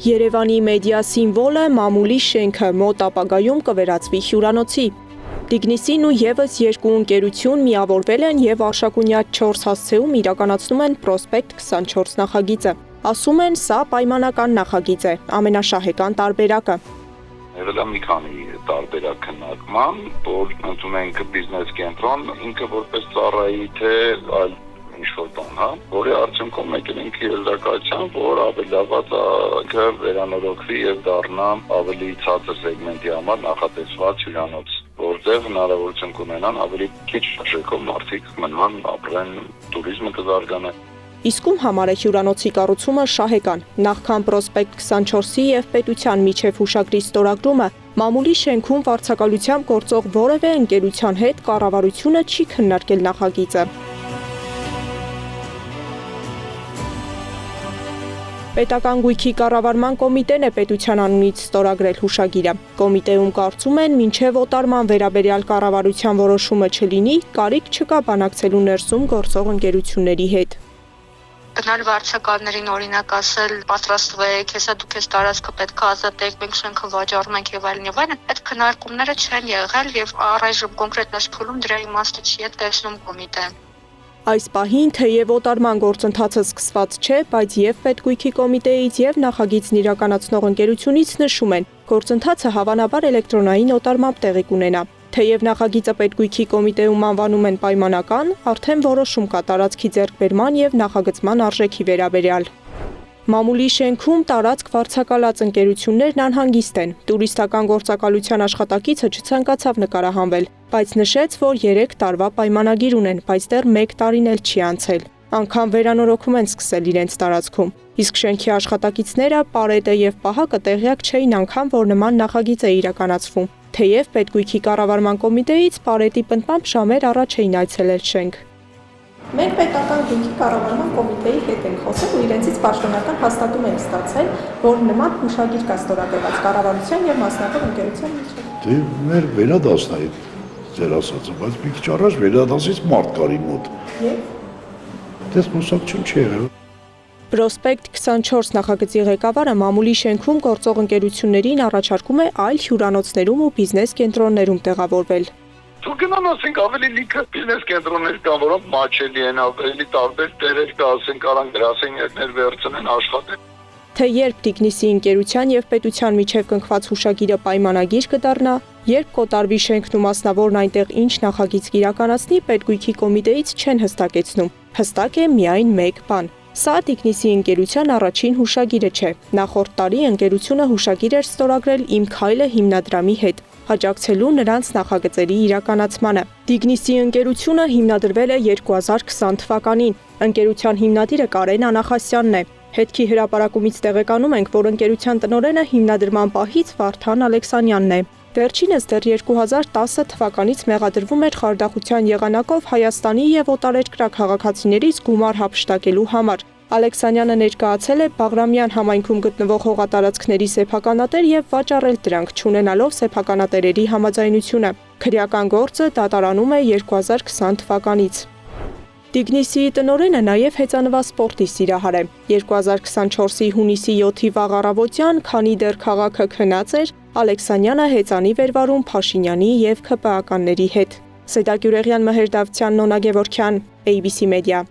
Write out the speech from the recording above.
Երևանի մեդիա սիմվոլը մամուլի շենքը մոտ ապագայում կվերածվի հյուրանոցի։ Տիգնիսին ու եւս երկու ընկերություն միավորվել են եւ Արշակունյաց 4 հասցեում իրականացնում են Պրոսպեկտ 24 նախագիծը։ Ասում են, սա պայմանական նախագիծ է, ամենաշահեկան տարբերակը։ Եղել է մի քանի տարբերակ քննարկման, որ ընդունում ենք բիզնես կենտրոն, ինքը որպես ծառայի թե այլ ինչ-որ բան, որի արդյունքում եկել ենք եզրակացության, որ ավելացածը վերանորոգվի եւ դառնա ավելի ցածր սեգմենտի համար նախատեսված հյուրանոց, որտեղ հնարավորություն կունենան ավելի քիչ շեքով մարդիկ մնան, ապրեն, туриզմը կզարգանա։ Իսկում համար է հյուրանոցի կառուցումը շահեկան։ Նախքան Պրոսպեկտ 24-ի եւ պետության միջև հուշագրի ստորագրումը, մամուլի շենքում վարձակալությամբ գործող որևէ ընկերության հետ կառավարությունը չի քննարկել նախագիծը։ Պետական գույքի կառավարման կոմիտեն է պետության անունից ստորագրել հուշագիրը։ Կոմիտեում կարծում են, մինչև օտարման վերաբերյալ կառավարության որոշումը չլինի, կարիք չկա բանակցելու ներսում գործող ընկերությունների հետ։ Գնալ վարձակալներին օրինակ ասել պատրաստվեք, հեսա դուք այս տարածքը պետք է ազատեք, մենք շենքը վաճառում ենք եւ այլն եւ այլն, այդ քննարկումները չեն եղել եւ առայժմ կոնկրետ այս փուլում դրա իմաստը չի տեսնում կոմիտեն։ Այս պահին թեև օտարման գործընթացը սկսված չէ, բայց եւ Պետգույքի կոմիտեից եւ նախագիծն իրականացնող ընկերությունից նշում են, գործընթացը հավանաբար էլեկտրոնային օտարմամբ տեղի կունենա։ Թեև նախագիծը Պետգույքի կոմիտեում անվանում են պայմանական, արդեն որոշում կա տարածքի ձեռքբերման եւ նախագծման արժեքի վերաբերյալ։ Մամուլի շենքում տարածք վարձակալած ընկերություններն անհանգիստ են։ Տուրիստական գործակալության աշխատակիցը չցանկացավ նկարահանվել, բայց նշեց, որ 3 տարվա պայմանագիր ունեն, բայց դեռ 1 տարին էլ չի անցել։ Անգամ վերանորոգում են սկսել իրենց տարածքում։ Իսկ շենքի աշխատակիցները Պարետը եւ Պահակը տեղյակ չէին անգամ, որ նման նախագիծ է իրականացվում։ Թեև Պետգույքի կառավարման կոմիտեից Պարետի պնդմամբ ժամեր առաջ էին այցելել շենք։ Մենք պետական գույքի կառավարման կոմիտեի հետ ենք խոսել ու իրենցից պաշտոնական հաստատում ենք ստացել, որ նման հուշագիր կա ստորագրված կառավարության եւ մասնավոր ընկերության միջեւ։ Դե մեր վերադասն է ձեր ասածը, բայց մի քիչ առաջ վերադասից մարդ կար իմ մոտ։ Եվ դες խոսակցություն չի եղել։ Պրոսպեկտ 24 նախագծի ղեկավարը մամուլի շենքում գործող ընկերություններին առաջարկում է այլ հյուրանոցներում ու բիզնես կենտրոններում տեղավորվել։ Դու գնան ասենք ավելի լիքը բիզնես կենտրոններ կան, որոնք մաչելի են, ավելի տարբեր տերեր կա, ասենք կարան գրասենյակներ վերցնեն աշխատեն։ Թե երբ Տիգնիսի ընկերության եւ պետության միջև կնքված հուշագիրը պայմանագիր կդառնա, երբ կոտարվի շենքն ու մասնավորն այնտեղ ինչ նախագիծ կիրականացնի, Պետգույքի կոմիտեից չեն հստակեցնում։ Հստակ է միայն մեկ բան։ Սա Տիգնիսի ընկերության առաջին հուշագիրը չէ։ Նախորդ տարի ընկերությունը հուշագիր էր ստորագրել «Իմ քայլը» հիմնադրամի հետ, աջակցելու նրանց նախագծերի իրականացմանը։ Տիգնիսի ընկերությունը հիմնադրվել է 2020 թվականին։ Ընկերության հիմնադիրը Կարեն Անախասյանն է։ Հետքի հրապարակումից տեղեկանում ենք, որ ընկերության տնօրենը հիմնադրման պահից Վարդան Ալեքսանյանն է։ Վերջինս դեռ 2010 թվականից մեղադրվում էր խարդախության եղանակով Հայաստանի եւ օտարերկրյա քաղաքացիներից գումար հափշտակելու համար։ Ալեքսանյանը ներկայացել է Բաղրամյան համայնքում գտնվող հողատարածքների սեփականատեր եւ վաճառել դրանք, չունենալով սեփականատերերի համաձայնությունը։ Քրեական գործը դատարանում է 2020 թվականից։ Տիգնիսի տնօրենը նաև հեծանվա սպորտի սիրահար է։ 2024-ի հունիսի 7-ի վաղ առավոտյան, քանի դեռ քաղաքը քնած էր, Ալեքսանյանը հեծանի վերվարում Փաշինյանի եւ ՔՊԱ-ականների հետ։ Սեդա Գյուրեղյան, Մհեր Դավթյան, Նոնա Գևորգյան, ABC Media։